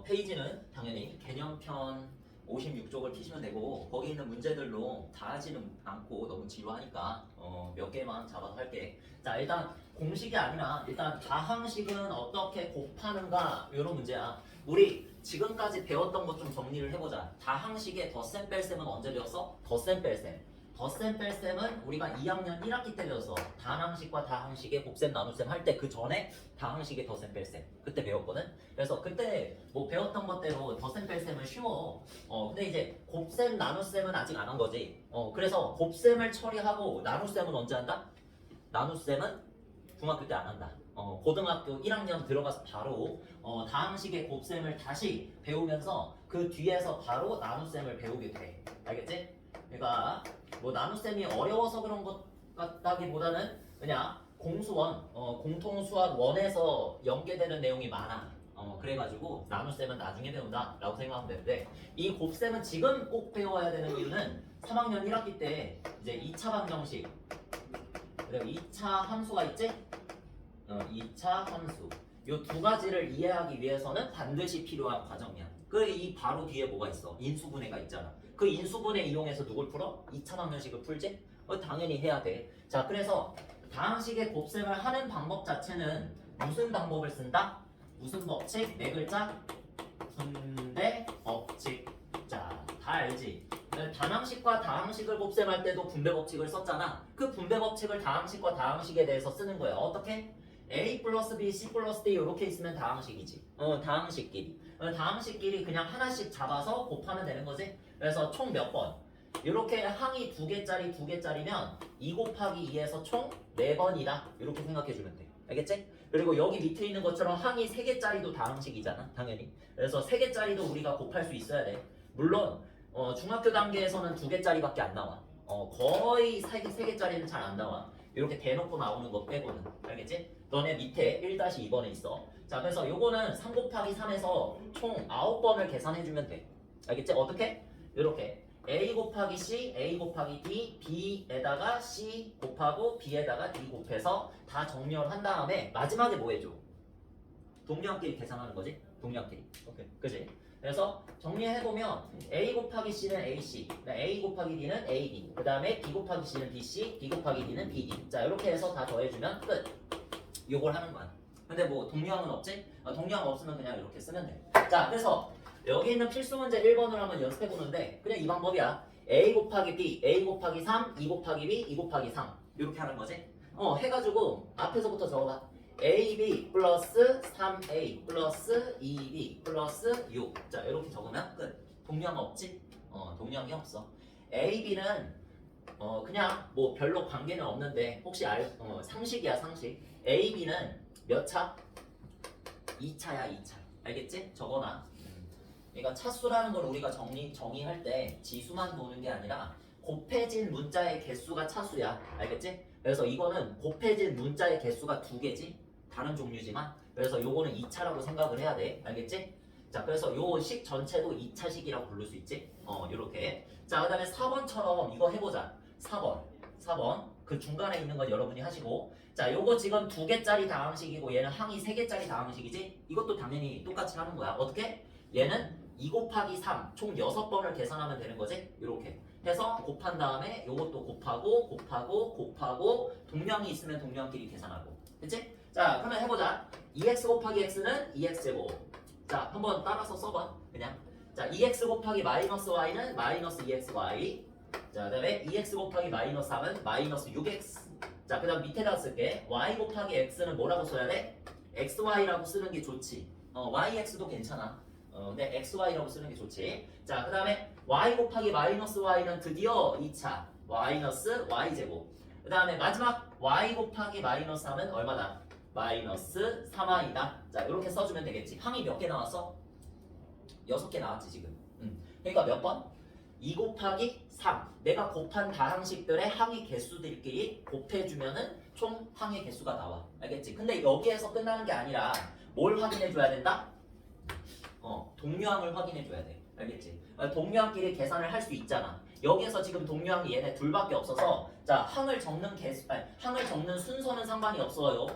페이지는 당연히 개념편 56쪽을 피시면 되고 거기 있는 문제들로 다 하지는 않고 너무 지루하니까 몇 개만 잡아서 할게. 자, 일단 공식이 아니라 일단 다항식은 어떻게 곱하는가 이런 문제야. 우리 지금까지 배웠던 것 좀 정리를 해보자. 다항식의 덧셈 뺄셈은 언제 배웠어? 덧셈 뺄셈. 덧셈 뺄셈은 우리가 2학년 1학기 때 배웠어. 다항식과 다항식의 곱셈 나눗셈 할 때 그 전에 다항식의 덧셈 뺄셈 그때 배웠거든. 그래서 그때 뭐 배웠던 것대로 덧셈 뺄셈은 쉬워. 근데 이제 곱셈 나눗셈은 아직 안 한 거지. 그래서 곱셈을 처리하고 나눗셈은 언제 한다? 나눗셈은 중학교 때 안 한다. 고등학교 1학년 들어가서 바로 다항식의 곱셈을 다시 배우면서 그 뒤에서 바로 나눗셈을 배우게 돼. 알겠지? 그러니까 뭐 나눗셈이 어려워서 그런 것 같다기보다는 그냥 공수원, 공통수학 원에서 연계되는 내용이 많아. 그래가지고 나눗셈은 나중에 배운다 라고 생각하면 되는데 이 곱셈은 지금 꼭 배워야 되는 이유는 3학년 1학기 때 이제 2차 방정식 그리고 2차 함수가 있지? 2차 함수 이 두 가지를 이해하기 위해서는 반드시 필요한 과정이야. 그 이 바로 뒤에 뭐가 있어? 인수분해가 있잖아. 그 인수분해 이용해서 누굴 풀어? 2차 방정식을 풀지? 당연히 해야 돼. 자, 그래서 다항식의 곱셈을 하는 방법 자체는 무슨 방법을 쓴다? 무슨 법칙? 네 글자? 분배 법칙. 자, 다 알지? 단항식과 다항식을 곱셈할 때도 분배 법칙을 썼잖아. 그 분배 법칙을 다항식과 다항식에 대해서 쓰는 거야. 어떻게? A 플러스 B, C 플러스 D 이렇게 있으면 다항식이지. 다항식끼리. 다항식끼리 그냥 하나씩 잡아서 곱하면 되는 거지. 그래서 총 몇 번? 이렇게 항이 2개짜리 2개짜리면 2 곱하기 2에서 총 4번이다. 이렇게 생각해 주면 돼. 알겠지? 그리고 여기 밑에 있는 것처럼 항이 3개짜리도 다항식이잖아. 당연히. 그래서 3개짜리도 우리가 곱할 수 있어야 돼. 물론 중학교 단계에서는 2개짜리밖에 안 나와. 거의 3개짜리는 잘 안 나와. 이렇게 대놓고 나오는 거 빼고는. 알겠지? 너네 밑에 1-2번에 있어. 자, 그래서 요거는 3 곱하기 3에서 총 9번을 계산해주면 돼. 알겠지? 어떻게? 이렇게 A 곱하기 C, A 곱하기 D, B에다가 C 곱하고 B에다가 D 곱해서 다 정렬한 다음에 마지막에 뭐 해줘? 동량끼리 계산하는 거지? 동량끼리. 오케이. 그지? 그래서 정리해보면 A 곱하기 C는 AC, A 곱하기 D는 AD, 그 다음에 B 곱하기 C는 BC, B 곱하기 D는 BD. 자, 이렇게 해서 다 더해주면 끝. 요걸 하는 거야. 근데 뭐 동량은 없지? 동량 없으면 그냥 이렇게 쓰면 돼. 자, 그래서 여기 있는 필수 문제 1번을 한번 연습해보는데 그냥 이 방법이야. A 곱하기 B, A 곱하기 3, 2 곱하기 B, 2 곱하기 3 이렇게 하는 거지. 해가지고 앞에서부터 적어봐. AB 플러스 3A 플러스 2B 플러스 6. 자, 이렇게 적으면 끝. 동량 없지? 동량이 없어. AB는 그냥 뭐 별로 관계는 없는데 혹시 상식이야, 상식. AB는 몇 차? 2차야, 2차. 알겠지? 적어놔. 그러니까 차수라는 걸 우리가 정의할 때 지수만 보는 게 아니라 곱해진 문자의 개수가 차수야. 알겠지? 그래서 이거는 곱해진 문자의 개수가 2개지? 다른 종류지만 그래서 요거는 2차라고 생각을 해야 돼. 알겠지? 자, 그래서 요 식 전체도 2차식이라고 부를 수 있지? 요렇게. 자, 그 다음에 4번처럼 이거 해보자. 4번. 그 중간에 있는 건 여러분이 하시고. 자, 요거 지금 2개짜리 다항식이고 얘는 항이 3개짜리 다항식이지? 이것도 당연히 똑같이 하는 거야. 어떻게? 얘는 2 곱하기 3, 총 6번을 계산하면 되는 거지? 이렇게 해서 곱한 다음에 요것도 곱하고 동량이 있으면 동량끼리 계산하고. 그치? 자, 그러면 해보자. 2x 곱하기 x는 2x제곱. 자, 한번 따라서 써봐. 그냥. 자, 2x 곱하기 마이너스 y는 마이너스 2xy. 자, 그 다음에 2x 곱하기 마이너스 3은 마이너스 6x. 자, 그 다음 밑에다 쓸게. y 곱하기 x는 뭐라고 써야 돼? xy라고 쓰는 게 좋지. yx도 괜찮아. 근데 xy라고 쓰는 게 좋지. 자, 그 다음에 y 곱하기 마이너스 y는 드디어 2차 마이너스 y제곱. 그 다음에 마지막 y 곱하기 마이너스 3은 얼마다? 마이너스 3y다. 자, 이렇게 써주면 되겠지. 항이 몇 개 나왔어? 6개 나왔지 지금. 그러니까 몇 번? 2 곱하기 3. 내가 곱한 다항식들의 항의 개수들끼리 곱해주면은 총 항의 개수가 나와. 알겠지? 근데 여기에서 끝나는 게 아니라 뭘 확인해줘야 된다? 동량을 확인해줘야 돼. 알겠지? 동량끼리 계산을 할 수 있잖아. 여기에서 지금 동량이 얘네 둘밖에 없어서 자, 항을 적는 순서는 상관이 없어요.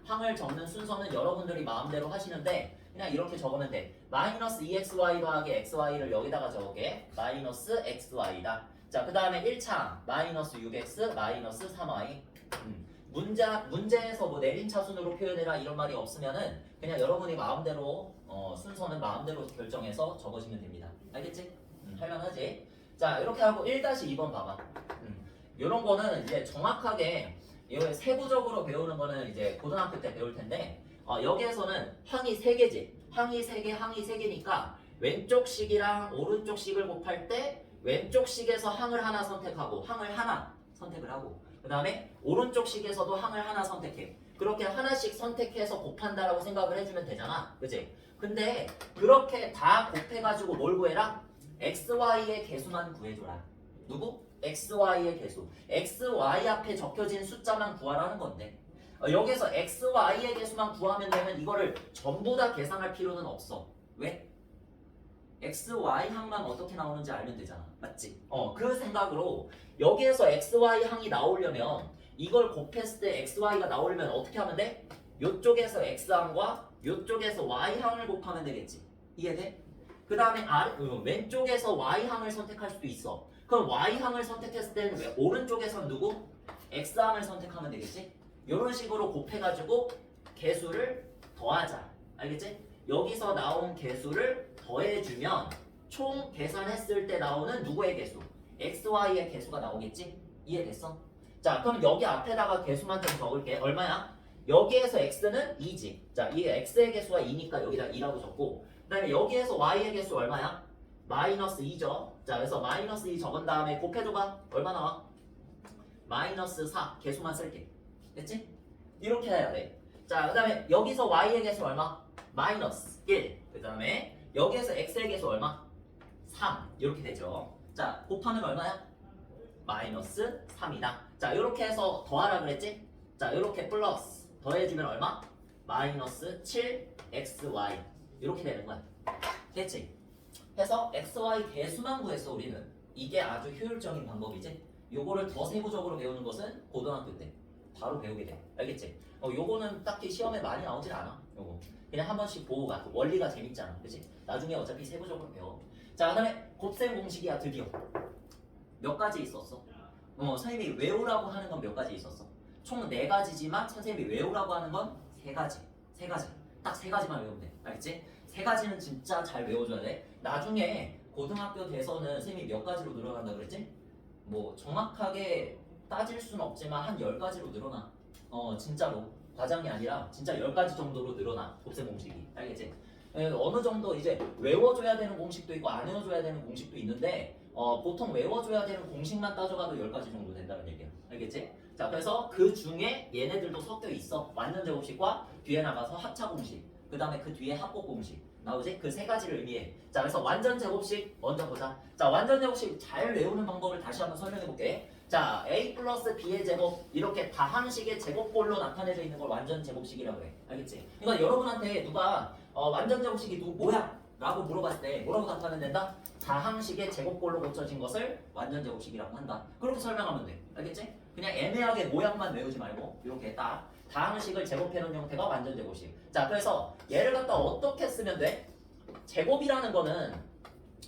항을 적는 순서는 여러분들이 마음대로 하시는데 그냥 이렇게 적으면 돼. 마이너스 2xy 더하기 xy를 여기다가 적을게. 마이너스 xy다. 자, 그 다음에 1차 마이너스 6x 마이너스 3y. 문제에서 뭐 내림차순으로 표현해라 이런 말이 없으면은 그냥 여러분이 마음대로 순서는 마음대로 결정해서 적으시면 됩니다. 알겠지? 할만하지? 자, 이렇게 하고 1-2번 봐봐. 이런 거는 이제 정확하게 이걸 세부적으로 배우는 거는 이제 고등학교 때 배울 텐데 여기에서는 항이 3개지. 항이 3개, 항이 3개니까 왼쪽 식이랑 오른쪽 식을 곱할 때 왼쪽 식에서 항을 하나 선택하고 항을 하나 선택을 하고 그 다음에 오른쪽 식에서도 항을 하나 선택해. 그렇게 하나씩 선택해서 곱한다라고 생각을 해주면 되잖아. 그치? 근데 그렇게 다 곱해가지고 뭘 구해라? xy의 개수만 구해줘라. 누구? xy의 개수. xy 앞에 적혀진 숫자만 구하라는 건데 여기서 xy의 개수만 구하면 되면 이거를 전부 다 계산할 필요는 없어. 왜? xy 항만 어떻게 나오는지 알면 되잖아. 맞지? 그 생각으로 여기에서 xy 항이 나오려면 이걸 곱했을 때 xy가 나오려면 어떻게 하면 돼? 요쪽에서 x항과 요쪽에서 y항을 곱하면 되겠지. 이해돼? 그 다음에 왼쪽에서 y항을 선택할 수도 있어. 그럼 y항을 선택했을 때는 왜 오른쪽에서는 누구? x항을 선택하면 되겠지? 이런 식으로 곱해가지고 개수를 더하자. 알겠지? 여기서 나온 개수를 더해주면 총 계산했을 때 나오는 누구의 개수? xy의 개수가 나오겠지? 이해됐어? 자, 그럼 여기 앞에다가 개수만 좀 적을게. 얼마야? 여기에서 x는 2지. 자, 이 x의 개수가 2니까 여기다 2라고 적고 그 다음에 여기에서 y의 개수 얼마야? 마이너스 2죠. 자, 그래서 마이너스 2 적은 다음에 곱해줘봐. 얼마 나와? 마이너스 4 개수만 쓸게. 됐지? 이렇게 해야 돼. 자, 그 다음에 여기서 y의 개수 얼마? 마이너스 1. 그 다음에 여기에서 x의 개수 얼마? 3. 이렇게 되죠. 자, 곱하면 얼마야? 마이너스 3이다. 자, 이렇게 해서 더하라 그랬지? 자, 이렇게 플러스 더해주면 얼마? 마이너스 7xy. 이렇게 되는 거야. 됐지? 해서 xy 개수만 구했어 우리는. 이게 아주 효율적인 방법이지. 요거를 더 세부적으로 배우는 것은 고등학교 때 바로 배우게 돼. 알겠지? 요거는 딱히 시험에 많이 나오진 않아. 요거 그냥 한 번씩 보고 가. 원리가 재밌잖아. 그치? 나중에 어차피 세부적으로 배워. 자, 그 다음에 곱셈 공식이야. 드디어 몇 가지 있었어? 선생님이 외우라고 하는 건 몇 가지 있었어? 총 4가지지만 선생님이 외우라고 하는 건 3가지. 3가지. 딱 3가지만 외우면 돼. 알겠지? 3가지는 진짜 잘 외워줘야 돼. 나중에 고등학교 돼서는 선생님이 몇 가지로 늘어난다 그랬지? 뭐 정확하게 따질 수는 없지만 한 10가지로 늘어나. 진짜로. 과장이 아니라 진짜 10가지 정도로 늘어나. 곱셈 공식이. 알겠지? 어느 정도 이제 외워줘야 되는 공식도 있고 안 외워줘야 되는 공식도 있는데 보통 외워줘야 되는 공식만 따져가도 10가지 정도 된다는 얘기야. 알겠지? 자, 그래서 그 중에 얘네들도 섞여 있어. 완전 제곱식과 뒤에 나가서 합차 공식, 그 다음에 그 뒤에 합곱 공식 나오지? 그 3가지를 의미해. 자, 그래서 완전 제곱식 먼저 보자. 자, 완전 제곱식 잘 외우는 방법을 다시 한번 설명해 볼게. 자, a 플러스 b의 제곱 이렇게 다항식의 제곱꼴로 나타내져 있는 걸 완전 제곱식이라고 해. 알겠지? 그러니까 여러분한테 누가 완전 제곱식이 뭐야? 라고 물어봤을 때 뭐라고 답하면 된다? 다항식의 제곱꼴로 고쳐진 것을 완전 제곱식이라고 한다. 그렇게 설명하면 돼. 알겠지? 그냥 애매하게 모양만 외우지 말고 이렇게 딱 다항식을 제곱해놓은 형태가 완전 제곱식. 자, 그래서 얘를 갖다 어떻게 쓰면 돼? 제곱이라는 거는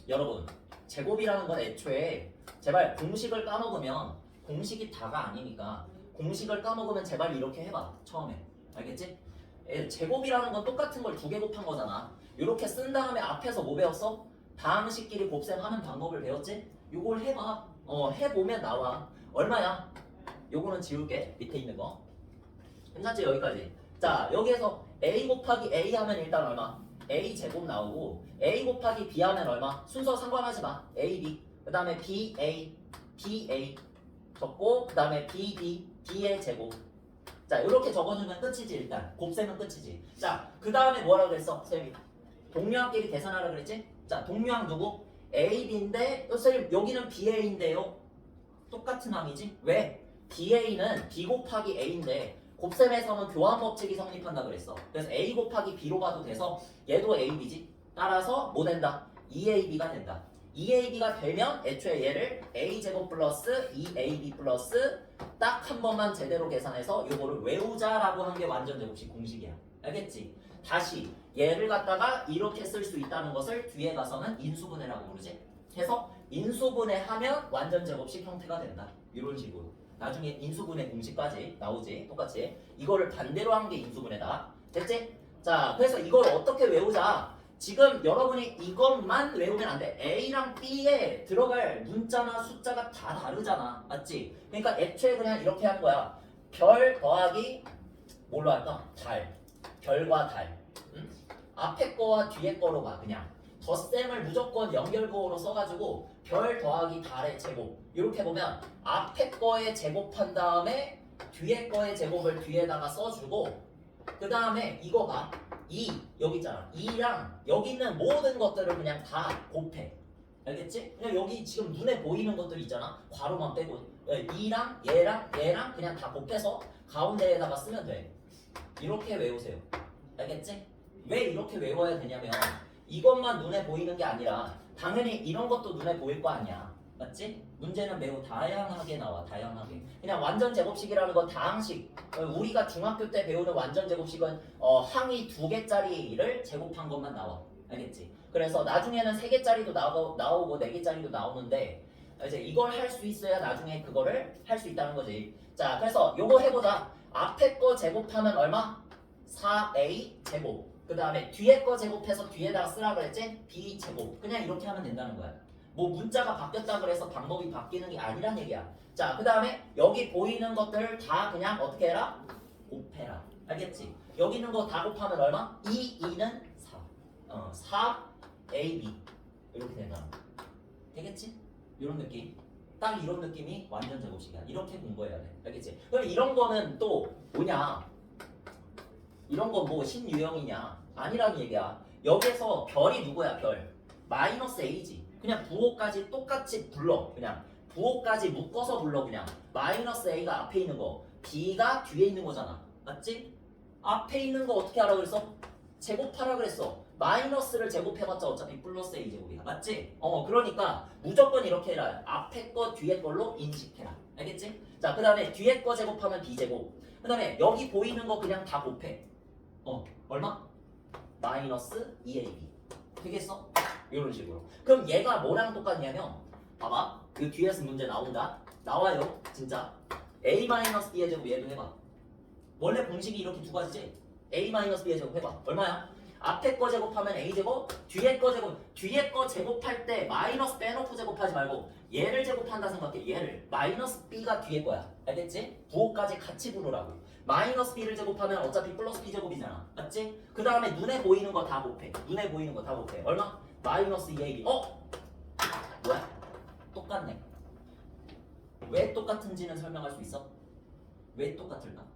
여러분 제곱이라는 건 애초에 제발 공식을 까먹으면 공식이 다가 아니니까 공식을 까먹으면 제발 이렇게 해봐. 처음에. 알겠지? 제곱이라는 건 똑같은 걸 2개 곱한 거잖아. 이렇게 쓴 다음에 앞에서 뭐 배웠어? 다항식끼리 곱셈하는 방법을 배웠지? 요걸 해봐. 해보면 나와. 얼마야? 요거는 지울게. 밑에 있는 거. 괜찮지? 여기까지. 자, 여기에서 a 곱하기 a 하면 일단 얼마? a 제곱 나오고 a 곱하기 b 하면 얼마? 순서 상관하지 마. a, b. 그 다음에 b, a, b, a 적고 그 다음에 b, b, b의 제곱. 자, 이렇게 적어주면 끝이지. 일단 곱셈은 끝이지. 자, 그 다음에 뭐라고 그랬어? 쌤이 동류항끼리 계산하라 그랬지? 자, 동류항 누구? a, b인데 선생님 여기는 b, a인데요. 똑같은 항이지? 왜? b, a는 b 곱하기 a인데 곱셈에서는 교환 법칙이 성립한다 그랬어. 그래서 a 곱하기 b로 봐도 돼서 얘도 a, b지. 따라서 뭐 된다? 2ab가 된다. 2ab가 되면 애초에 얘를 a제곱 플러스 2ab 플러스 딱 한 번만 제대로 계산해서 요거를 외우자라고 한 게 완전 제곱식 공식이야. 알겠지? 다시 얘를 갖다가 이렇게 쓸 수 있다는 것을 뒤에 가서는 인수분해라고 부르지. 해서 인수분해하면 완전 제곱식 형태가 된다. 이런 식으로. 나중에 인수분해 공식까지 나오지. 똑같이. 이거를 반대로 한 게 인수분해다. 됐지? 자, 그래서 이걸 어떻게 외우자? 지금 여러분이 이것만 외우면 안 돼. A랑 B에 들어갈 문자나 숫자가 다 다르잖아. 맞지? 그러니까 애초에 그냥 이렇게 하는 거야. 별 더하기 뭘로 할까? 달. 별과 달. 응? 앞에 거와 뒤에 거로 가 그냥. 덧셈을 무조건 연결구어로 써가지고 별 더하기 달의 제곱. 이렇게 보면 앞에 거에 제곱한 다음에 뒤에 거의 제곱을 뒤에다가 써주고 그 다음에 이거 봐. 2 여기 있잖아. 2랑 여기 있는 모든 것들을 그냥 다 곱해. 알겠지? 그냥 여기 지금 눈에 보이는 것들 있잖아. 괄호만 빼고 2랑 얘랑 그냥 다 곱해서 가운데에다가 쓰면 돼. 이렇게 외우세요. 알겠지? 왜 이렇게 외워야 되냐면 이것만 눈에 보이는 게 아니라 당연히 이런 것도 눈에 보일 거 아니야. 맞지? 문제는 매우 다양하게 나와. 다양하게. 그냥 완전 제곱식이라는 건 다항식. 우리가 중학교 때 배우는 완전 제곱식은 항이 2개짜리를 제곱한 것만 나와. 알겠지? 그래서 나중에는 3개짜리도 나오고 4개짜리도 나오는데 이제 이걸 할 수 있어야 나중에 그거를 할 수 있다는 거지. 자, 그래서 요거 해보자. 앞에 거 제곱하면 얼마? 4a 제곱. 그 다음에 뒤에 거 제곱해서 뒤에다가 쓰라 그랬지? b 제곱. 그냥 이렇게 하면 된다는 거야. 뭐 문자가 바뀌었다 그래서 방법이 바뀌는 게 아니란 얘기야. 자, 그 다음에 여기 보이는 것들을 다 그냥 어떻게 해라? 곱해라. 알겠지? 여기 있는 거 다 곱하면 얼마? 2는 4. 4ab 이렇게 된다. 되겠지? 이런 느낌. 딱 이런 느낌이 완전 제곱식이야. 이렇게 공부해야 돼. 알겠지? 그럼 이런 거는 또 뭐냐? 이런 거 뭐 신유형이냐? 아니라는 얘기야. 여기에서 별이 누구야? 별. 마이너스 a지. 그냥 부호까지 똑같이 불러. 그냥 부호까지 묶어서 불러. 그냥 마이너스 a가 앞에 있는 거, b가 뒤에 있는 거잖아. 맞지? 앞에 있는 거 어떻게 하라 그랬어? 제곱하라 그랬어. 마이너스를 제곱해봤자 어차피 플러스 a 제곱이야. 맞지? 그러니까 무조건 이렇게 해라. 앞에 거 뒤에 걸로 인식해라. 알겠지? 자, 그 다음에 뒤에 거 제곱하면 b 제곱. 그 다음에 여기 보이는 거 그냥 다 곱해. 얼마? 마이너스 2ab. 되겠어? 이런 식으로. 그럼 얘가 뭐랑 똑같냐면 봐봐. 그 뒤에서 문제 나온다. 나와요. 진짜. a-b의 제곱 얘도 해봐. 원래 공식이 이렇게 두 가지지. a-b의 제곱 해봐. 얼마야? 앞에 거 제곱하면 a제곱, 뒤에 거 제곱. 뒤에 거 제곱할 때 마이너스 빼놓고 제곱하지 말고 얘를 제곱한다 생각해. 얘를. 마이너스 b가 뒤에 거야. 알겠지? 부호까지 같이 부르라고. 마이너스 b를 제곱하면 어차피 플러스 b 제곱이잖아. 맞지? 그 다음에 눈에 보이는 거 다 곱해. 눈에 보이는 거 다 곱해. 얼마? 마이너스 2ab. 뭐야? 똑같네. 왜 똑같은지는 설명할 수 있어? 왜 똑같을까?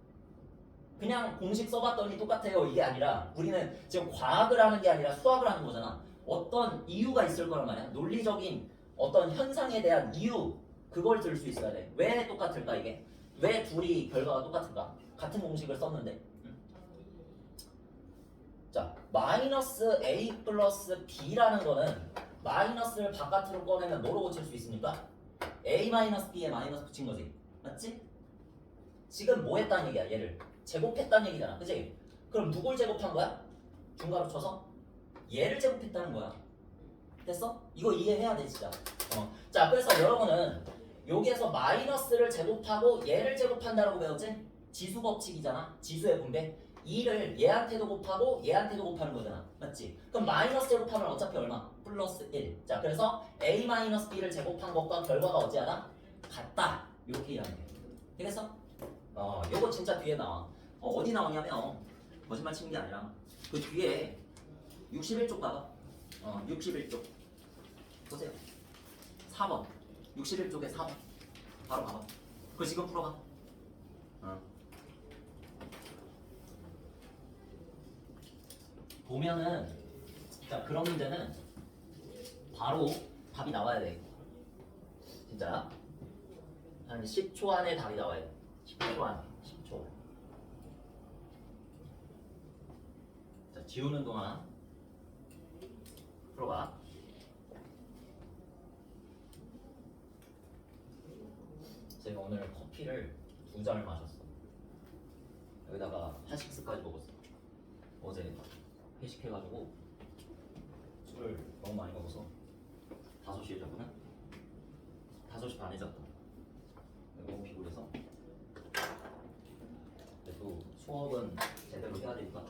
그냥 공식 써봤더니 똑같아요. 이게 아니라 우리는 지금 과학을 하는 게 아니라 수학을 하는 거잖아. 어떤 이유가 있을 거란 말이야. 논리적인 어떤 현상에 대한 이유, 그걸 들 수 있어야 돼. 왜 똑같을까 이게? 왜 둘이 결과가 똑같을까? 같은 공식을 썼는데. 자, 마이너스 a 플러스 b라는 거는 마이너스를 바깥으로 꺼내면 뭐로 고칠 수 있습니까? a 마이너스 b에 마이너스 붙인 거지. 맞지? 지금 뭐 했다는 얘기야? 얘를 제곱했다는 얘기잖아. 그치? 그럼 누굴 제곱한 거야? 중괄호 쳐서 얘를 제곱했다는 거야. 됐어? 이거 이해해야 돼 진짜. 자, 그래서 여러분은 여기에서 마이너스를 제곱하고 얘를 제곱한다라고 배웠지? 지수 법칙이잖아. 지수의 분배. 2를 얘한테도 곱하고 얘한테도 곱하는 거잖아. 맞지? 그럼 마이너스 제곱하면 어차피 얼마? 플러스 1. 자, 그래서 a 마이너스 b를 제곱한 것과 결과가 어찌하다? 같다. 이렇게 이해하면 돼. 되겠어? 요거 진짜 뒤에 나와. 어디 나오냐면 거짓말 치는 게 아니라 그 뒤에 61쪽 봐봐. 61쪽 보세요. 4번 61쪽에 4번 바로 봐봐. 그거 지금 풀어봐. 보면은 자, 그런 문제는 바로 답이 나와야 돼. 진짜 한 10초 안에 답이 나와야 돼. 10초 안에. 10초. 자, 지우는 동안 풀어봐. 제가 오늘 커피를 2잔을 마셨어. 여기다가 하식스까지 먹었어. 어제 회식해가지고 술을 너무 많이 먹어서 5시에 잤거든? 5시 반에 잤다. 너무 피곤해서. 근데 또 수업은 제대로 해야 되니까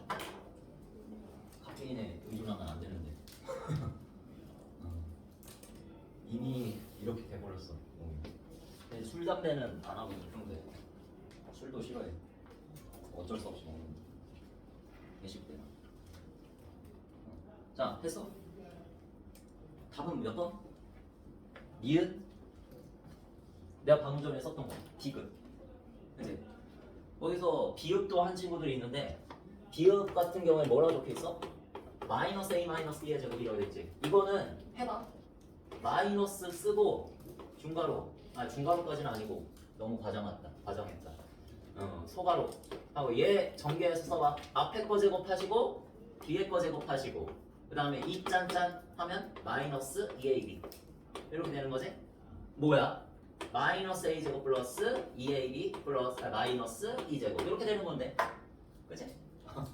카페인에 의존하면 안 되는데 이미 이렇게 돼버렸어. 근데 술, 담배는 안 하고 있는데 술도 싫어해. 어쩔 수 없이 먹는 회식 때는. 자, 했어? 답은 몇 번? 니은? 내가 방금 전에 썼던 거 디귿. 그치? 거기서 비읍도 한 친구들이 있는데 비읍 같은 경우에 뭐라고 적혀있어? 마이너스 A 마이너스 B의 제곱이라고 했지. 이거는 해봐. 마이너스 쓰고 중괄호까지는 아니고 너무 과장했다. 소괄호 하고 얘 전개해서 써봐. 앞에 거 제곱하시고 뒤에 거 제곱하시고 그 다음에 2 짠짠 하면 마이너스 2AB 이렇게 되는 거지? 뭐야? 마이너스 A제곱 플러스 2AB 플러스 마이너스 2제곱 이렇게 되는 건데 그치?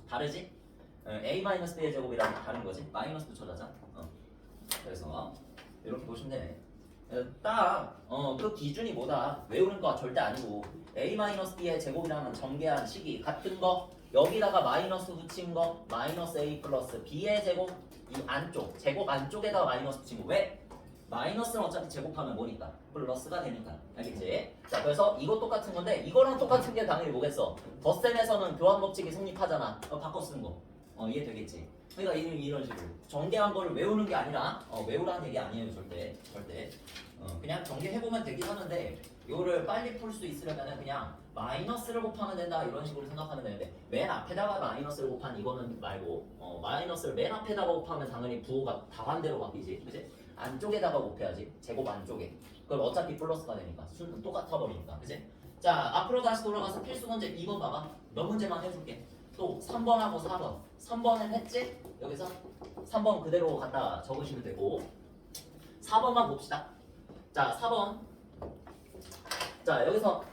다르지? A 마이너스 B의 제곱이랑 다른 거지? 마이너스 붙여자자. 그래서 이렇게 보시면 되네. 그 기준이 뭐다? 외우는 거 절대 아니고 A 마이너스 B의 제곱이라는 전개한 식이 같은 거 여기다가 마이너스 붙인 거 마이너스 A 플러스 B의 제곱 이 안쪽 제곱 안쪽에다가 마이너스 붙인 거 왜? 마이너스는 어차피 제곱하면 뭐니까? 플러스가 되니까. 알겠지? 자, 그래서 이거 똑같은 건데 이거랑 똑같은 게 당연히 뭐겠어? 덧셈에서는 교환 법칙이 성립하잖아. 바꿔 쓰는 거. 이해되겠지? 그러니까 이런 식으로 전개한 거를 외우는 게 아니라 외우라는 얘기 아니에요. 절대. 그냥 전개해보면 되긴 하는데 이거를 빨리 풀 수 있으려면 그냥 마이너스를 곱하면 된다 이런 식으로 생각하면 되는데 맨 앞에다가 마이너스를 곱한 이거는 말고 마이너스를 맨 앞에다가 곱하면 당연히 부호가 다반대로 바뀌지. 그치? 안쪽에다가 곱해야지. 제곱 안쪽에. 그럼 어차피 플러스가 되니까 수는 똑같아 버리니까. 그치? 자, 앞으로 다시 돌아가서 필수 문제 2번 봐봐. 몇 문제만 해줄게. 또 3번하고 4번. 3번은 했지? 여기서 3번 그대로 갖다 적으시면 되고 4번만 봅시다. 자, 4번. 자, 여기서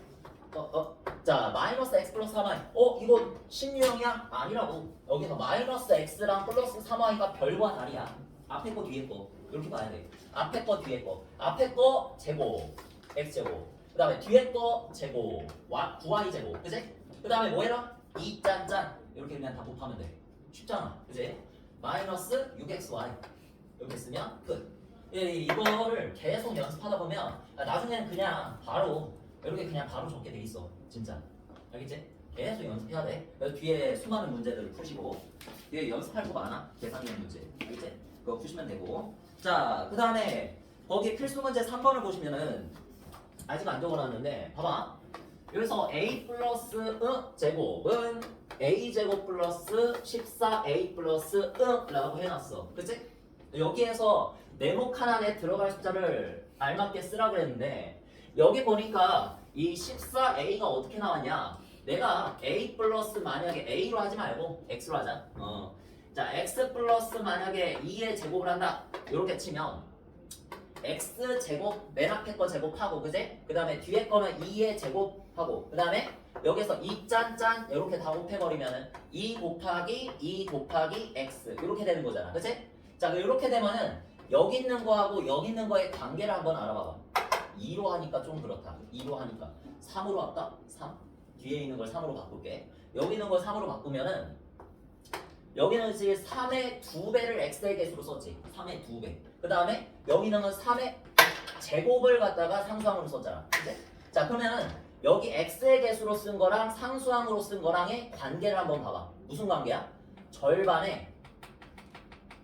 자, 마이너스 x 플러스 3y. 이거 신유형이야? 아니라고. 여기서 마이너스 x랑 플러스 3y가 별과 다리야. 앞에 거 뒤에 거. 이렇게 봐야 돼. 앞에 거 뒤에 거. 앞에 거 제곱 x제곱. 그 다음에 뒤에 거 제곱 9y 제곱. 그치? 그 다음에 뭐 해라? 2 짠짠. 이렇게 그냥 다 곱하면 돼. 쉽잖아. 그치? 마이너스 6xy. 이렇게 쓰면 끝. 이거를 계속 연습하다 보면 나중에는 그냥 바로 이렇게 그냥 바로 적게 돼 있어. 진짜. 알겠지? 계속 연습해야 돼. 그래서 뒤에 수많은 문제들을 푸시고 뒤에 연습할 거 많아. 계산형 문제. 알겠지? 그거 푸시면 되고. 자, 그 다음에 거기 필수 문제 3번을 보시면은 아직 안 적어놨는데 봐봐. 여기서 a 플러스 제곱은 a 제곱 플러스 14a 플러스 라고 해놨어. 그치? 여기에서 네모 칸 안에 들어갈 숫자를 알맞게 쓰라고 했는데 여기 보니까 이 14a가 어떻게 나왔냐? 내가 a 플러스 만약에 a로 하지 말고 x로 하자. 자, x 플러스 만약에 2의 제곱을 한다. 이렇게 치면 x 제곱 맨 앞에 거 제곱하고 그제? 그 다음에 뒤에 거는 2의 제곱하고 그 다음에 여기서 2 짠짠 이렇게 다 곱해버리면은 2 곱하기 2 곱하기 x 이렇게 되는 거잖아. 그치? 자, 이렇게 되면은 여기 있는 거하고 여기 있는 거의 관계를 한번 알아봐봐. 2로 하니까 좀 그렇다. 2로 하니까 3으로 할까? 3? 뒤에 있는 걸 3으로 바꿀게. 여기 있는 걸 3으로 바꾸면은 여기는 지금 3의 2배를 x의 개수로 썼지. 3의 2배. 그 다음에 여기는 3의 제곱을 갖다가 상수항으로 썼잖아. 그치? 자, 그러면은 여기 x의 개수로 쓴 거랑 상수항으로 쓴 거랑의 관계를 한번 봐봐. 무슨 관계야? 절반의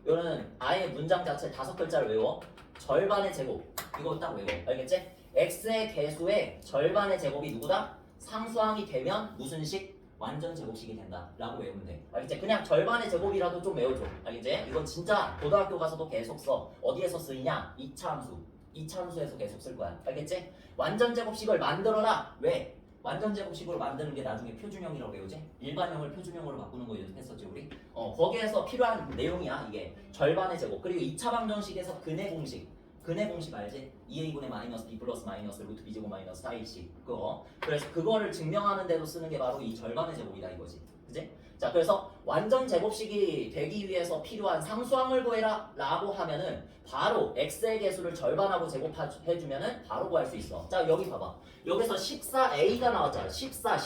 이거는 아예 문장 자체 5글자를 외워. 절반의 제곱. 이거 딱 외워. 알겠지? x의 개수의 절반의 제곱이 누구다? 상수항이 되면 무슨 식? 완전 제곱식이 된다 라고 외우면 돼. 알겠지? 그냥 절반의 제곱이라도 좀 외워줘. 알겠지? 이건 진짜 고등학교 가서도 계속 써. 어디에서 쓰이냐? 2차 함수. 2차 함수에서 계속 쓸 거야. 알겠지? 완전 제곱식을 만들어라. 왜? 완전 제곱식으로 만드는 게 나중에 표준형이라고 외우지? 일반형을 표준형으로 바꾸는 거 연습했었지 우리? 거기에서 필요한 내용이야 이게. 절반의 제곱. 그리고 2차 방정식에서 근의 공식. 근해 공식 알지? 2a분의 마이너스 b 플러스 마이너스 루트 b 제곱 마이너스 4ac 그거. 그래서 그거를 증명하는 데도 쓰는 게 바로 이 절반의 제곱이다 이거지. 그지? 자, 그래서 완전 제곱식이 되기 위해서 필요한 상수항을 구해라 라고 하면은 바로 x의 개수를 절반하고 제곱해주면은 바로 구할 수 있어. 자, 여기 봐봐. 여기서 14a가 나왔잖아. 14.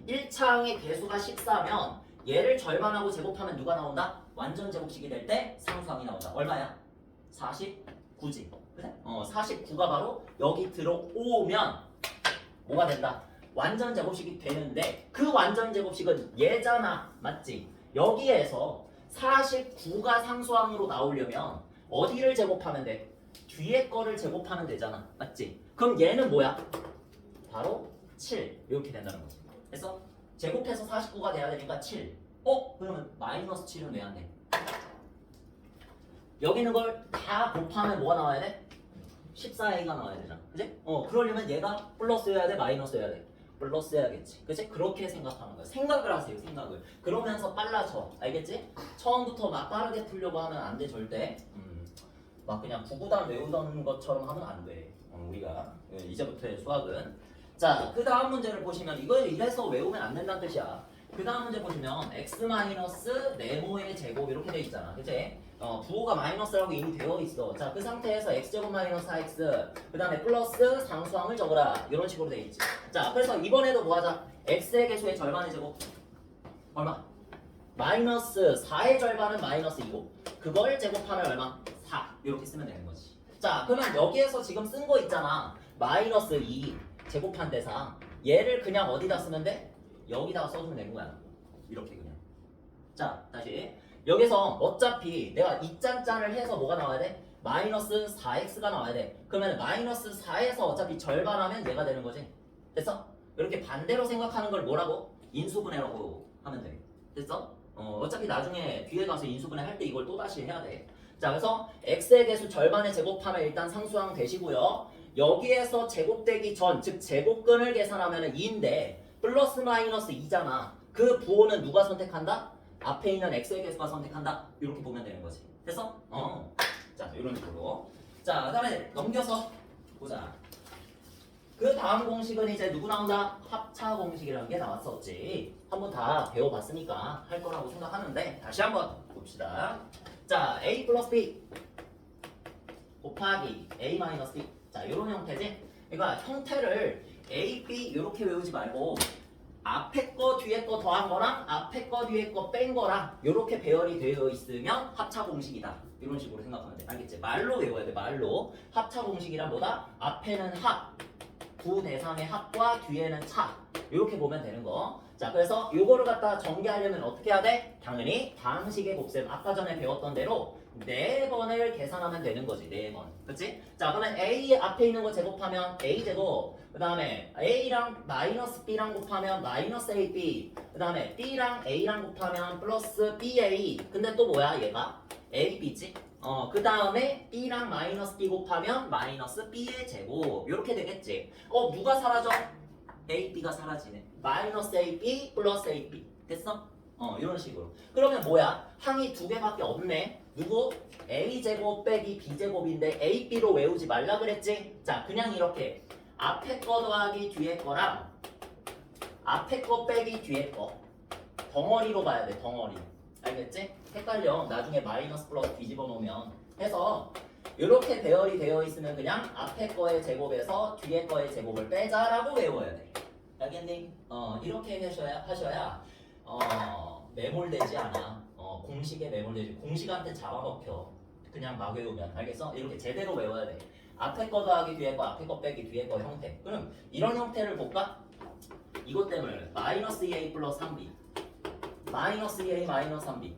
1차항의 개수가 14면 얘를 절반하고 제곱하면 누가 나온다? 완전 제곱식이 될 때 상수항이 나온다. 얼마야? 49지. 그래? 49가 바로 여기 들어오면 뭐가 된다? 완전 제곱식이 되는데 그 완전 제곱식은 얘잖아. 맞지? 여기에서 49가 상수항으로 나오려면 어디를 제곱하면 돼? 뒤에 거를 제곱하면 되잖아. 맞지? 그럼 얘는 뭐야? 바로 7 이렇게 된다는 거지. 그래서 제곱해서 49가 돼야 되니까 7. 그러면 마이너스 7은 왜 안 돼? 여기 있는 걸 다 곱하면 뭐가 나와야 돼? 14a가 나와야 되잖아. 그지? 그러려면 얘가 플러스여야 돼? 마이너스여야 돼? 플러스 해야겠지. 그치? 그렇게 생각하는 거야. 생각을 하세요. 생각을. 그러면서 빨라져. 알겠지? 처음부터 막 빠르게 풀려고 하면 안 돼. 절대. 막 그냥 구구단 외우던 것처럼 하면 안 돼. 우리가 이제부터의 수학은. 자, 그 다음 문제를 보시면 이걸 이래서 외우면 안 된다는 뜻이야. 그 다음 문제 보시면 x 마이너스 네모의 제곱 이렇게 돼 있잖아. 그치? 부호가 마이너스라고 이미 되어 있어. 자, 그 상태에서 x제곱 마이너스 4x 그 다음에 플러스 상수항을 적어라. 이런 식으로 돼 있지. 자, 그래서 이번에도 뭐 하자? x의 개수의 절반의 제곱 얼마? 마이너스 4의 절반은 마이너스 2고 그걸 제곱하면 얼마? 4 이렇게 쓰면 되는 거지. 자, 그러면 여기에서 지금 쓴 거 있잖아. 마이너스 2 제곱한 대상 얘를 그냥 어디다 쓰면 돼? 여기다가 써주면 되는 거야. 이렇게 그냥. 자, 다시 여기서 어차피 내가 이 짠짠을 해서 뭐가 나와야 돼? 마이너스 4x가 나와야 돼. 그러면 마이너스 4에서 어차피 절반하면 얘가 되는 거지. 됐어? 이렇게 반대로 생각하는 걸 뭐라고? 인수분해라고 하면 돼. 됐어? 어차피 나중에 뒤에 가서 인수분해 할 때 이걸 또 다시 해야 돼. 자, 그래서 x의 개수 절반에 제곱하면 일단 상수항 되시고요. 여기에서 제곱되기 전, 즉 제곱근을 계산하면 2인데 플러스 마이너스 2잖아. 그 부호는 누가 선택한다? 앞에 있는 x의 개수가 선택한다. 이렇게 보면 되는 거지. 됐어? 자, 이런 식으로. 자, 그다음에 넘겨서 보자. 그 다음 공식은 이제 누구 나온다? 합차 공식이라는 게 나왔었지. 한번 다 배워봤으니까 할 거라고 생각하는데 다시 한번 봅시다. 자, a 플러스 b 곱하기 a 마이너스 b. 자, 이런 형태지. 그러니까 형태를 a, b 이렇게 외우지 말고 앞에 거 뒤에 거 더한 거랑 앞에 거 뒤에 거 뺀 거랑 이렇게 배열이 되어 있으면 합차 공식이다. 이런 식으로 생각하면 돼. 알겠지? 말로 외워야 돼. 말로. 합차 공식이란 뭐다? 앞에는 합, 두 대상의 합과 뒤에는 차. 이렇게 보면 되는 거. 자, 그래서 요거를 갖다 전개하려면 어떻게 해야 돼? 당연히 다항식의 곱셈. 아까 전에 배웠던 대로 4번을 계산하면 되는 거지. 4번. 그치? 자, 그러면 a 앞에 있는 거 제곱하면 a 제곱. 그 다음에 a랑 마이너스 b랑 곱하면 마이너스 ab. 그 다음에 b랑 a랑 곱하면 플러스 ba. 근데 또 뭐야 얘가? ab지? 그 다음에 b랑 마이너스 b 곱하면 마이너스 b의 제곱. 이렇게 되겠지. 누가 사라져? ab가 사라지네. 마이너스 ab 플러스 ab. 됐어? 이런 식으로. 그러면 뭐야? 항이 두 개밖에 없네. 누구? a제곱 빼기 b제곱인데 ab로 외우지 말라 그랬지? 자, 그냥 이렇게 앞에 거 더하기 뒤에 거랑 앞에 거 빼기 뒤에 거 덩어리로 봐야 돼. 덩어리. 알겠지? 헷갈려. 나중에 마이너스 플러스 뒤집어 놓으면 해서 이렇게 배열이 되어 있으면 그냥 앞에 거의 제곱에서 뒤에 거의 제곱을 빼자라고 외워야 돼. 알겠니? 이렇게 하셔야 매몰되지 않아. 공식에 매몰되지. 공식한테 잡아먹혀. 그냥 막 외우면. 알겠어? 이렇게 제대로 외워야 돼. 앞에 거 더하기 뒤에 거, 앞에 거 빼기 뒤에 거 형태. 그럼 이런 형태를 볼까? 이것 때문에 마이너스 2a 플러스 3b 마이너스 2a 마이너스 3b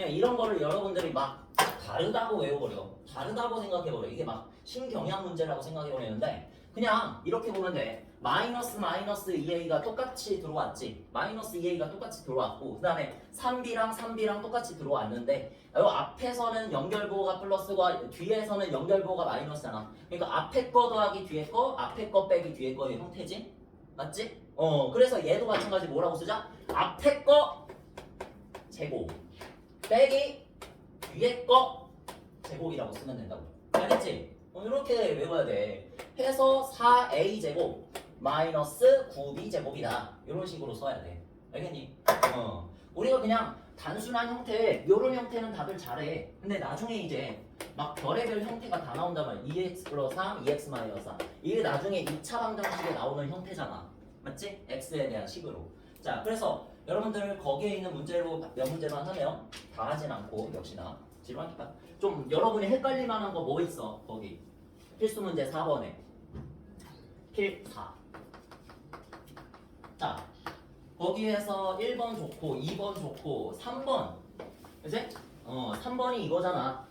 이런 거를 여러분들이 막 다르다고 외워버려. 다르다고 생각해버려. 이게 막 신경향 문제라고 생각해버리는데 그냥 이렇게 보면 돼. 마이너스 2a가 똑같이 들어왔지. 마이너스 2a가 똑같이 들어왔고 그 다음에 3b랑 똑같이 들어왔는데 이 앞에서는 연결부호가 플러스고 뒤에서는 연결부호가 마이너스잖아. 그러니까 앞에 거 더하기 뒤에 거, 앞에 거 빼기 뒤에 거의 형태지. 맞지? 그래서 얘도 마찬가지 뭐라고 쓰자? 앞에 거 제곱 빼기 뒤에 거 제곱이라고 쓰면 된다고. 알겠지? 이렇게 외워야 돼. 해서 4a제곱 마이너스 9b제곱이다. 이런 식으로 써야 돼. 알겠니? 우리가 그냥 단순한 형태, 이런 형태는 다들 잘해. 근데 나중에 이제 막 별의별 형태가 다 나온다면 2x 플러스 3, 2x 마이너스 4. 이게 나중에 2차 방정식에 나오는 형태잖아. 맞지? x에 대한 식으로. 자, 그래서 여러분들 거기에 있는 문제로 몇 문제만 하면 다 하진 않고 역시나 지루하니까 좀 여러분이 헷갈릴 만한 거 뭐 있어? 거기 필수 문제 4번에 필 4. 자, 거기에서 1번 좋고 2번 좋고 3번 그치? 3번이 이거잖아.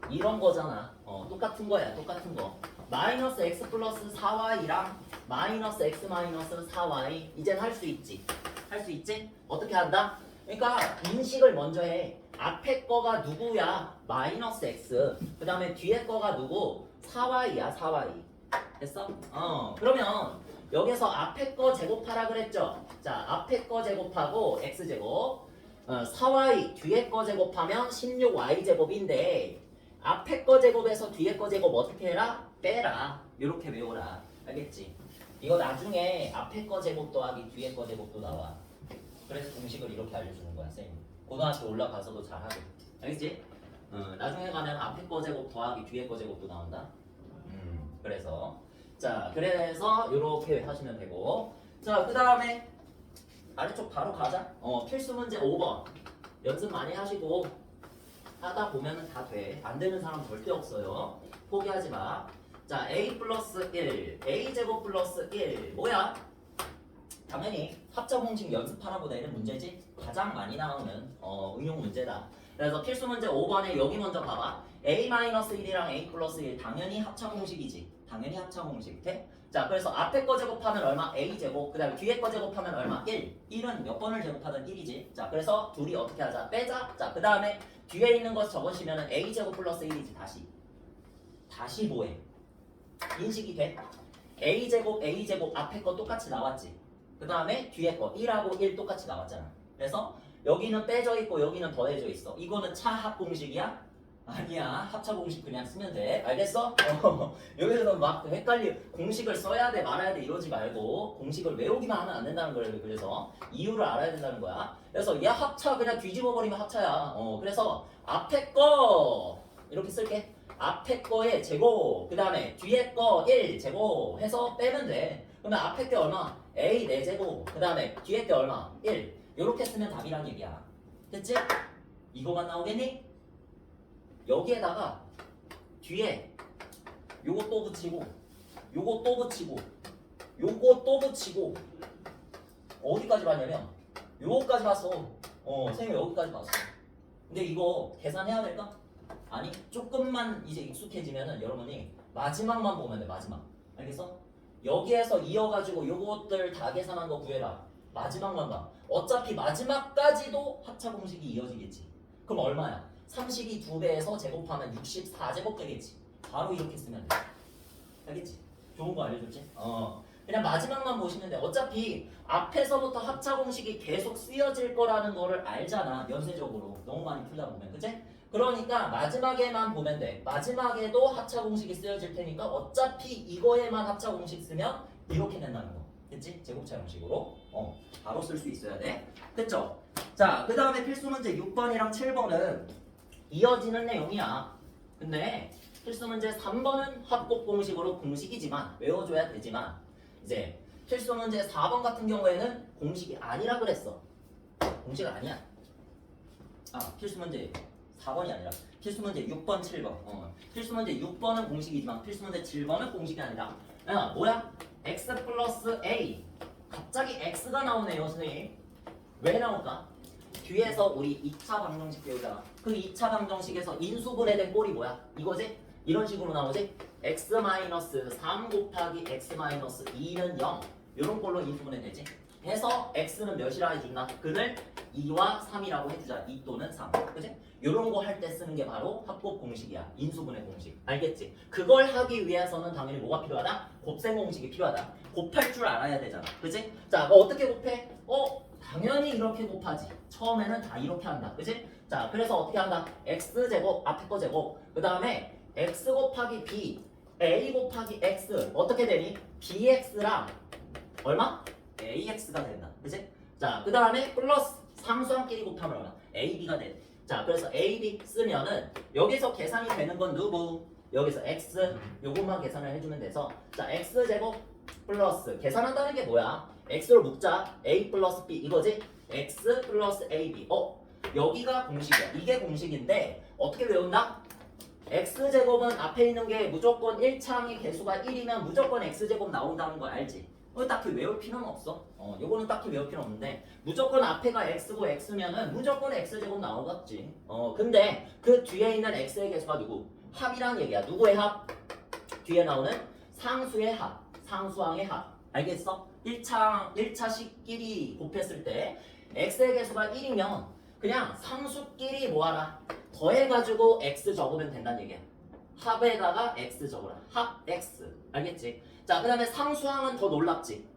이런 거잖아. 똑같은 거야. 똑같은 거. 마이너스 x 플러스 4y랑 마이너스 x 마이너스 4y 이젠 할 수 있지. 할 수 있지? 어떻게 한다? 그러니까 인식을 먼저 해. 앞에 거가 누구야? 마이너스 x. 그 다음에 뒤에 거가 누구? 4y야 4y. 됐어? 그러면 여기서 앞에 거 제곱하라 그랬죠? 자, 앞에 거 제곱하고 x제곱 4y 뒤에 거 제곱하면 16y 제곱인데 앞에 거 제곱에서 뒤에 거 제곱 어떻게 해라? 빼라. 이렇게 외워라. 알겠지? 이거 나중에 앞에 거 제곱 더하기 뒤에 거 제곱도 나와. 그래서 공식을 이렇게 알려주는 거야, 쌤. 고등학교 올라가서도 잘하고. 알겠지? 나중에 가면 앞에 거 제곱 더하기 뒤에 거 제곱도 나온다. 그래서 자, 그래서 이렇게 하시면 되고. 자, 그 다음에 아래쪽 바로 가자. 필수 문제 5번. 연습 많이 하시고 하다 보면은 다 돼. 안 되는 사람 절대 없어요. 포기하지 마. 자, a 플러스 1, a 제곱 플러스 1 뭐야? 당연히 합차 공식 연습하나 보다는 문제지. 가장 많이 나오는 응용 문제다. 그래서 필수 문제 5번에 여기 먼저 봐봐. a-1이랑 a 플러스 1 당연히 합차 공식이지. 당연히 합차 공식. 돼? 자, 그래서 앞에 거 제곱하면 얼마? a 제곱. 그 다음에 뒤에 거 제곱하면 얼마? 1. 1은 몇 번을 제곱하든 1이지. 자, 그래서 둘이 어떻게 하자? 빼자. 자, 그 다음에 뒤에 있는 거 적으시면 a 제곱 플러스 1이지. 다시 뭐해? 인식이 돼? a 제곱 앞에 거 똑같이 나왔지. 그 다음에 뒤에 거 1하고 1 똑같이 나왔잖아. 그래서 여기는 빼져 있고 여기는 더해져 있어. 이거는 차합 공식이야? 아니야. 합차 공식 그냥 쓰면 돼. 알겠어? 여기서는 막 헷갈리 공식을 써야 돼 말아야 돼 이러지 말고 공식을 외우기만 하면 안 된다는 거예요. 그래서 이유를 알아야 된다는 거야. 그래서 얘 합차 그냥 뒤집어 버리면 합차야. 그래서 앞에 거 이렇게 쓸게. 앞에 거에 제곱 그 다음에 뒤에 거 1 제곱 해서 빼면 돼. 그러면 앞에 게 얼마? a 4제곱 그 다음에 뒤에 게 얼마? 1 요렇게 쓰면 답이란 얘기야. 됐지? 이거만 나오겠니? 여기에다가 뒤에 요거 또 붙이고 요거 또 붙이고 요거 또 붙이고 어디까지 봤냐면 요거까지 봤어. 선생님 여기까지 봤어. 근데 이거 계산해야 될까? 아니 조금만 이제 익숙해지면은 여러분이 마지막만 보면 돼. 마지막. 알겠어? 여기에서 이어가지고 요것들 다 계산한 거 구해라. 마지막만 봐. 어차피 마지막까지도 합차 공식이 이어지겠지. 그럼 얼마야? 3식이 2배에서 제곱하면 64제곱 되겠지. 바로 이렇게 쓰면 돼. 알겠지? 좋은 거 알려줬지? 그냥 마지막만 보시면 돼. 어차피 앞에서부터 합차 공식이 계속 쓰여질 거라는 거를 알잖아. 연쇄적으로. 너무 많이 풀다 보면. 그치? 그러니까 마지막에만 보면 돼. 마지막에도 합차 공식이 쓰여질 테니까 어차피 이거에만 합차 공식 쓰면 이렇게 된다는 거. 됐지? 제곱차 형식으로. 바로 쓸 수 있어야 돼. 됐죠? 자, 그 다음에 필수 문제 6번이랑 7번은 이어지는 내용이야. 근데 필수 문제 3번은 합곱 공식으로 공식이지만 외워줘야 되지만 이제 필수 문제 4번 같은 경우에는 공식이 아니라 그랬어. 공식 아니야. 필수 문제 4번이 아니라 필수 문제 6번, 7번. 필수 문제 6번은 공식이지만 필수 문제 7번은 공식이 아니라 뭐야? x 플러스 a. 갑자기 x가 나오네요, 선생님. 왜 나올까? 뒤에서 우리 2차 방정식 배우잖아. 그 2차 방정식에서 인수분해된 꼴이 뭐야? 이거지? 이런 식으로 나오지? x-3 곱하기 x-2는 0 이런 꼴로 인수분해되지? 해서 x는 몇이라 해준다? 근을 2와 3이라고 해주자. 2 또는 3. 그치? 이런 거 할 때 쓰는 게 바로 합곱 공식이야. 인수분해 공식. 알겠지? 그걸 하기 위해서는 당연히 뭐가 필요하다? 곱셈 공식이 필요하다. 곱할 줄 알아야 되잖아. 그치? 자, 어떻게 곱해? 당연히 이렇게 곱하지. 처음에는 다 이렇게 한다. 그치? 자, 그래서 어떻게 한다? x제곱, 앞에 거 제곱. 그 다음에 x 곱하기 b a 곱하기 x 어떻게 되니? bx랑 얼마? ax가 된다. 그치? 자, 그 다음에 플러스 상수항끼리 곱하면 얼마? ab가 돼. 자, 그래서 ab 쓰면은 여기서 계산이 되는 건 누구? 여기서 x 요것만 계산을 해주면 돼서 자, x제곱 플러스 계산한다는 게 뭐야? x로 묶자. a 플러스 b 이거지? x 플러스 ab 여기가 공식이야. 이게 공식인데 어떻게 외운다? x제곱은 앞에 있는 게 무조건 1차항의 개수가 1이면 무조건 x제곱 나온다는 거 알지? 딱히 외울 필요는 없어. 요거는 딱히 외울 필요 없는데 무조건 앞에가 x고 x면은 무조건 x제곱 나오겠지. 근데 그 뒤에 있는 x의 개수가 누구? 합이란 얘기야. 누구의 합? 뒤에 나오는 상수의 합. 상수항의 합. 알겠어? 1차식끼리 곱했을 때 x의 개수가 1이면 그냥 상수끼리 뭐하라? 더해가지고 x 적으면 된다는 얘기야. 합에다가 x 적어라. 합 x. 알겠지? 자, 그 다음에 상수항은 더 놀랍지.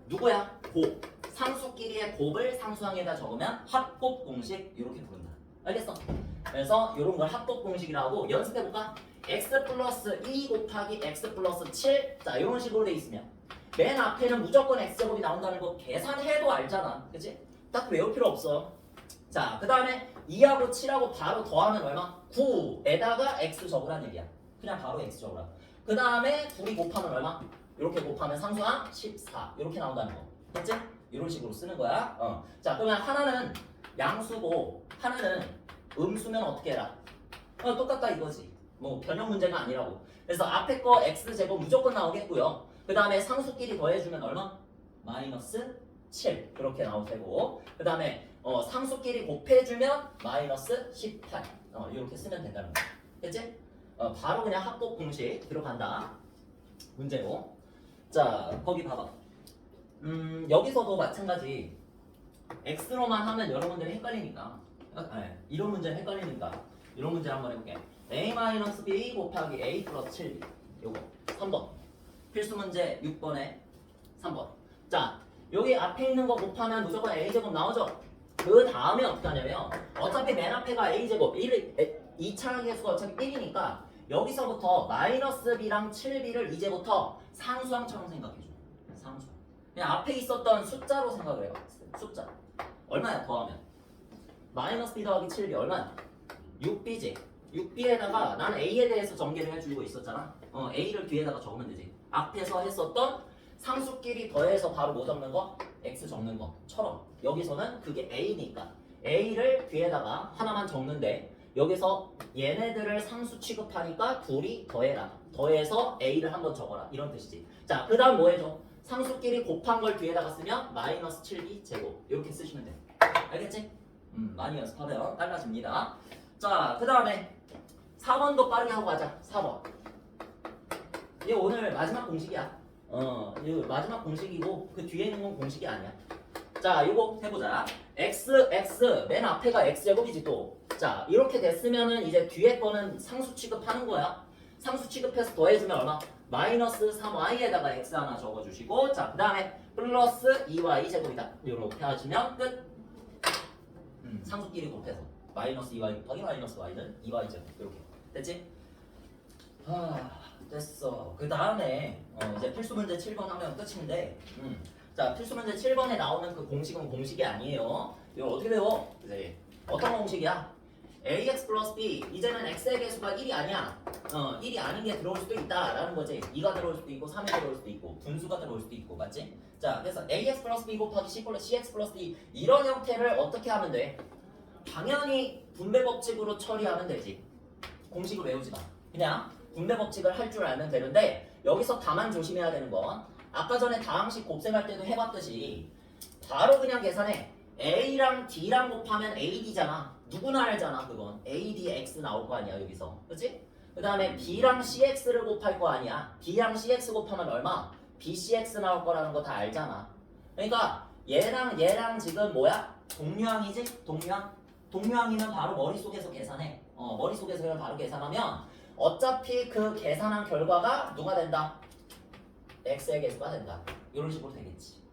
누구야? 곱. 상수끼리의 곱을 상수항에다 적으면 합곱 공식 이렇게 부른다. 알겠어? 그래서 이런 걸 합곱 공식이라고 연습해볼까? x 플러스 2 곱하기 x 플러스 7. 자, 이런 식으로 돼 있으면 맨 앞에는 무조건 x제곱이 나온다는 거 계산해도 알잖아. 그치? 딱 외울 필요 없어. 자, 그 다음에 2하고 7하고 바로 더하면 얼마? 9에다가 x 적으란 얘기야. 그냥 바로 x 적으라. 그 다음에 둘이 곱하면 얼마? 이렇게 곱하면 상수항 14 이렇게 나온다는 거. 됐지? 이런 식으로 쓰는 거야. 자, 그러면 하나는 양수고 하나는 음수면 어떻게 해라? 똑같다 이거지. 뭐 변형 문제가 아니라고. 그래서 앞에 거 x제곱 무조건 나오겠고요. 그 다음에 상수끼리 더해주면 얼마? 마이너스 7 이렇게 나올 테고 그 다음에 상수끼리 곱해주면 마이너스 18 이렇게 쓰면 된다는 거. 됐지? 바로 그냥 합곱 공식 들어간다. 문제로. 자, 거기 봐봐. 여기서도 마찬가지. x로만 하면 여러분들이 헷갈리니까 이런 문제는 헷갈리니까 이런 문제 한번 해볼게. a-b 곱하기 a 플러스 7b 요거 3번 필수 문제 6번에 3번. 자, 여기 앞에 있는 거 곱하면 무조건 a제곱 나오죠? 그 다음에 어떻게 하냐면 어차피 맨 앞에가 a제곱 2차항 개수가 어차피 1이니까 여기서부터 마이너스 b랑 7b를 이제부터 상수항처럼 생각해줘. 상수항. 그냥 앞에 있었던 숫자로 생각을 해봐. 숫자. 얼마야 더하면? 마이너스 b 더하기 7b 얼마야? 6b지. 6b에다가 나는 a에 대해서 전개를 해주고 있었잖아. a를 뒤에다가 적으면 되지. 앞에서 했었던 상수끼리 더해서 바로 뭐 적는 거? x 적는 것처럼 여기서는 그게 a니까 a를 뒤에다가 하나만 적는데 여기서 얘네들을 상수 취급하니까 둘이 더해라. 더해서 a를 한번 적어라. 이런 뜻이지. 자, 그 다음 뭐 해줘? 상수끼리 곱한 걸 뒤에다가 쓰면 마이너스 7b 제곱 이렇게 쓰시면 돼. 알겠지? 많이 연습하면 빨라집니다. 자, 그 다음에 4번도 빠르게 하고 가자. 4번. 이게 오늘 마지막 공식이야. 이거 마지막 공식이고 그 뒤에 있는 건 공식이 아니야. 자, 이거 해보자. x 맨 앞에가 x제곱이지 또. 자, 이렇게 됐으면은 이제 뒤에 거는 상수 취급하는 거야. 상수 취급해서 더해주면 얼마? 마이너스 3y에다가 x 하나 적어주시고 자, 그 다음에 플러스 2y 제곱이다. 이렇게 하시면 끝. 상수끼리 곱해서 마이너스 2y 곱하기 마이너스 y는 2y 제곱 이렇게 됐지? 됐어. 그 다음에 이제 필수 문제 7번 하면 끝인데 자, 필수 문제 7번에 나오는 그 공식은 공식이 아니에요. 이걸 어떻게 배워? 이제 어떤 공식이야? ax 플러스 b 이제는 x의 개수가 1이 아니야. 1이 아닌 게 들어올 수도 있다라는 거지. 2가 들어올 수도 있고 3이 들어올 수도 있고 분수가 들어올 수도 있고 맞지? 자, 그래서 ax 플러스 b 곱하기 cx 플러스 d 이런 형태를 어떻게 하면 돼? 당연히 분배 법칙으로 처리하면 되지. 공식을 외우지 마. 그냥 분배 법칙을 할 줄 알면 되는데 여기서 다만 조심해야 되는 건 아까 전에 다항식 곱셈할 때도 해봤듯이 바로 그냥 계산해. a랑 d랑 곱하면 ad잖아. 누구나 알잖아 그건. adx 나올 거 아니야 여기서. 그치? 그 다음에 b랑 cx를 곱할 거 아니야. b랑 cx 곱하면 얼마? bcx 나올 거라는 거 다 알잖아. 그러니까 얘랑 지금 뭐야? 동류항이지? 동류항이면 바로 머릿속에서 계산해. 머릿속에서 그냥 바로 계산하면 어차피 그 계산한 결과가 누가 된다? x의 개수가 된다. 이런 식으로 되겠지.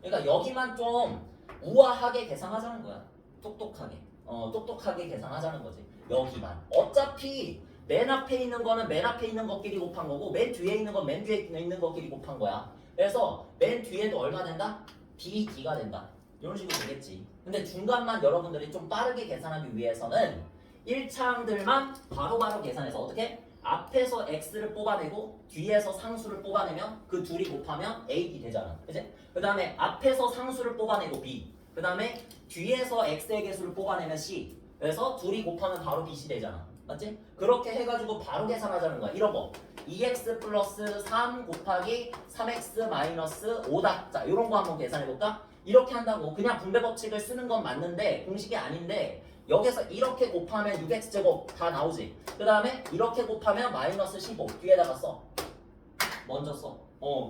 그러니까 여기만 좀 우아하게 계산하자는 거야. 똑똑하게. 똑똑하게 계산하자는 거지. 여기만. 어차피 맨 앞에 있는 거는 맨 앞에 있는 것끼리 곱한 거고 맨 뒤에 있는 건 맨 뒤에 있는 것끼리 곱한 거야. 그래서 맨 뒤에도 얼마 된다? BD가 된다. 이런 식으로 되겠지. 근데 중간만 여러분들이 좀 빠르게 계산하기 위해서는 1차항들만 바로바로 계산해서 어떻게? 앞에서 x를 뽑아내고 뒤에서 상수를 뽑아내면 그 둘이 곱하면 AD 되잖아. 그치? 그 다음에 앞에서 상수를 뽑아내고 B, 그 다음에 뒤에서 x의 개수를 뽑아내면 C, 그래서 둘이 곱하면 바로 BC 되잖아. 맞지? 그렇게 해가지고 바로 계산하자는 거야. 이런 거 2x 플러스 3 곱하기 3x 마이너스 5다. 자, 이런 거 한번 계산해볼까? 이렇게 한다고 그냥 분배 법칙을 쓰는 건 맞는데 공식이 아닌데 여기서 이렇게 곱하면 6x제곱 다 나오지. 그 다음에 이렇게 곱하면 마이너스 15 뒤에다가 써. 먼저 써.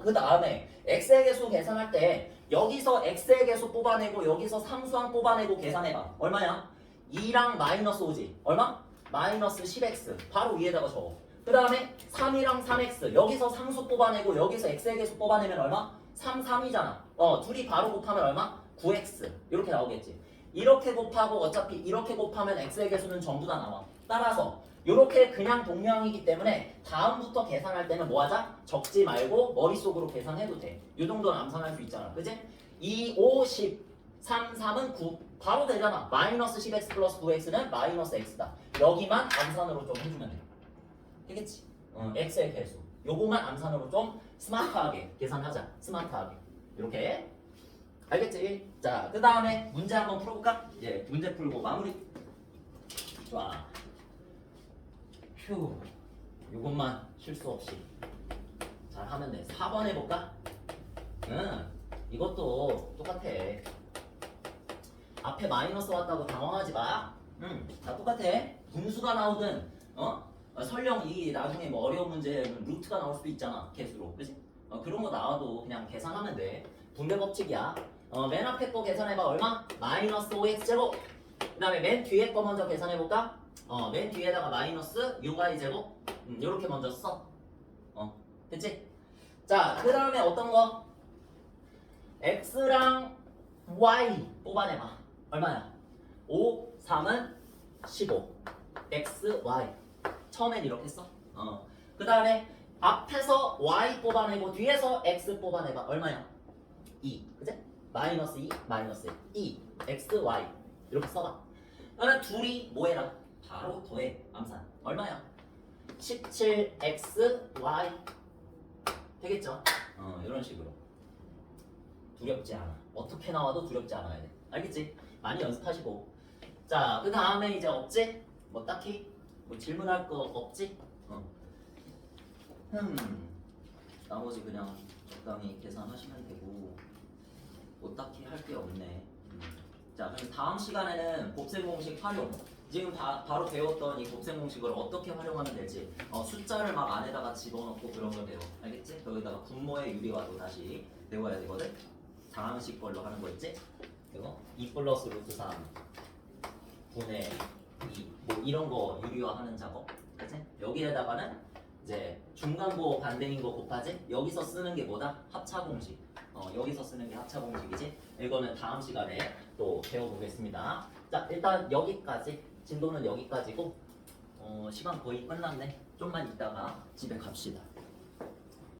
그 다음에 x의 개수 계산할 때 여기서 x의 개수 뽑아내고 여기서 상수항 뽑아내고 계산해봐. 얼마야? 2랑 마이너스 5지. 얼마? 마이너스 10x. 바로 위에다가 적어. 그 다음에 3이랑 3x. 여기서 상수 뽑아내고 여기서 x의 개수 뽑아내면 얼마? 3, 3이잖아. 둘이 바로 곱하면 얼마? 9x. 이렇게 나오겠지. 이렇게 곱하고 어차피 이렇게 곱하면 x의 개수는 전부 다 나와. 따라서 이렇게 그냥 동량이기 때문에 다음부터 계산할 때는 뭐 하자? 적지 말고 머릿속으로 계산해도 돼. 이 정도는 암산할 수 있잖아. 그치? 2, 5, 10, 3, 3은 9. 바로 되잖아. 마이너스 10x 플러스 9x는 마이너스 x다. 여기만 암산으로 좀 해주면 돼. 되겠지? x의 개수. 요거만 암산으로 좀 스마트하게 계산하자. 스마트하게. 이렇게. 알겠지? 자, 그 다음에 문제 한번 풀어볼까? 예, 문제 풀고 마무리. 좋아. 휴. 요것만 실수 없이 잘 하면 돼. 4번 해볼까? 이것도 똑같아. 앞에 마이너스 왔다고 당황하지 마. 다 똑같아. 분수가 나오든, 설령 이 나중에 뭐 어려운 문제 루트가 나올 수도 있잖아. 개수로. 그치? 그런 거 나와도 그냥 계산하면 돼. 분배 법칙이야. 맨 앞에 거 계산해봐. 얼마? 마이너스 5x제곱. 그 다음에 맨 뒤에 거 먼저 계산해볼까? 맨 뒤에다가 마이너스 6y제곱. 요렇게 먼저 써. 됐지? 자, 그 다음에 어떤 거? x랑 y 뽑아내봐. 얼마야? 5, 3은 15. x, y. 처음엔 이렇게 써. 그 다음에 앞에서 y 뽑아내고 뒤에서 x 뽑아내봐. 얼마야? 2. 그치? 마이너스 2, 마이너스 2, x, y. 이렇게 써봐. 그러면 둘이 뭐 해라? 바로 더해. 암산. 얼마야? 17x, y. 되겠죠? 이런 식으로. 두렵지 않아. 어떻게 나와도 두렵지 않아야 돼. 알겠지? 많이 연습하시고. 자, 그 다음에 이제 없지? 뭐 딱히 뭐 질문할 거 없지? 나머지 그냥 적당히 계산하시면 되고 뭐 딱히 할 게 없네. 자, 그럼 다음 시간에는 곱셈 공식 활용. 지금 바로 배웠던 이 곱셈 공식을 어떻게 활용하면 될지. 숫자를 막 안에다가 집어넣고 그런 걸 배워. 알겠지? 거기다가 분모의 유리화도 다시 배워야 되거든. 상항식 걸로 하는 거 있지? 이거 2 플러스 루트 3 분의 2. 뭐 이런 거 유리화하는 작업. 그치? 여기에다가는 이제 중간고 반대인 거 곱하지? 여기서 쓰는 게 뭐다? 합차 공식. 여기서 쓰는 게 합차 공식이지? 이거는 다음 시간에 또 배워보겠습니다. 자, 일단 여기까지. 진도는 여기까지고 시간 거의 끝났네. 좀만 있다가 집에 갑시다.